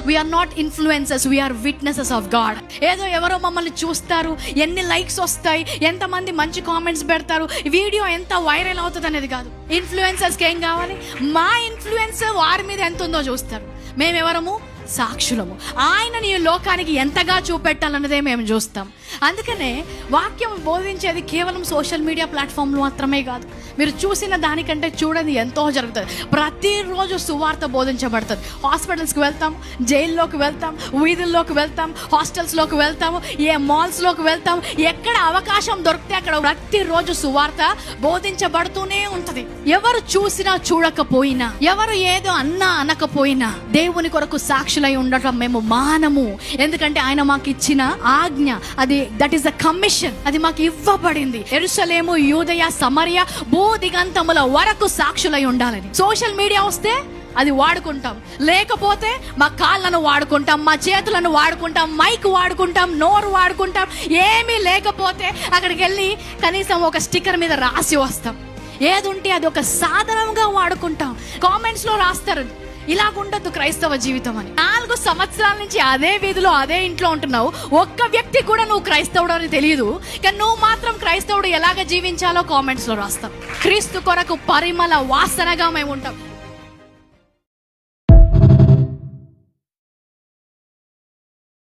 We are not influencers, we are witnesses of God. ఏదో ఎవరో మమ్మల్ని చూస్తారు, ఎన్ని లైక్స్ వస్తాయి, ఎంతమంది మంచి కామెంట్స్ పెడతారు, వీడియో ఎంత వైరల్ అవుతుంది అనేది కాదు. ఇన్ఫ్లుయెన్సర్స్కి ఏం కావాలి? మా ఇన్ఫ్లుయెన్స్ వారి మీద ఎంత ఉందో చూస్తారు. మేమెవరము? సాక్షులము. ఆయనని ఈ లోకానికి ఎంతగా చూపెట్టాలన్నదే మేము చూస్తాం. అందుకనే వాక్యం బోధించేది కేవలం సోషల్ మీడియా ప్లాట్ఫామ్లు మాత్రమే కాదు. మీరు చూసిన దానికంటే చూడని ఎంతో జరుగుతుంది. ప్రతిరోజు సువార్త బోధించబడుతుంది. హాస్పిటల్స్కి వెళ్తాం, జైల్లోకి వెళ్తాం, వీధుల్లోకి వెళ్తాం, హాస్టల్స్లోకి వెళ్తాము, ఏ మాల్స్లోకి వెళ్తాం, ఎక్కడ అవకాశం దొరికితే అక్కడ ప్రతిరోజు సువార్త బోధించబడుతూనే ఉంటుంది. ఎవరు చూసినా చూడకపోయినా, ఎవరు ఏదో అన్నా అనకపోయినా దేవుని కొరకు సాక్షులై ఉండటం మేము మానము. ఎందుకంటే ఆయన మాకు ఇచ్చిన ఆజ్ఞ, అది దట్ ఈస్ ద కమిషన్, అది మాకు ఇవ్వబడింది. యెరూషలేము, యూదయ, సమరయ, భూదిగంతముల వరకు సాక్షులై ఉండాలని. సోషల్ మీడియా వస్తే అది వాడుకుంటాం, లేకపోతే మా కాళ్ళను వాడుకుంటాం, మా చేతులను వాడుకుంటాం, మైక్ వాడుకుంటాం, నోరు వాడుకుంటాం. ఏమీ లేకపోతే అక్కడికి వెళ్ళి కనీసం ఒక స్టిక్కర్ మీద రాసి వస్తాం. ఏది ఉంటే అది ఒక సాధనంగా వాడుకుంటాం. కామెంట్స్లో రాస్తారు, ఇలాగుండద్దు క్రైస్తవ జీవితం అని. 4 సంవత్సరాల నుంచి అదే వీధిలో అదే ఇంట్లో ఉంటున్నావు, ఒక్క వ్యక్తి కూడా నువ్వు క్రైస్తవుడు అని తెలియదు, కానీ నువ్వు మాత్రం క్రైస్తవుడు ఎలాగ జీవించాలో కామెంట్స్లో రాస్తావు. క్రీస్తు కొరకు పరిమళ వాసనగా మేము ఉంటాం.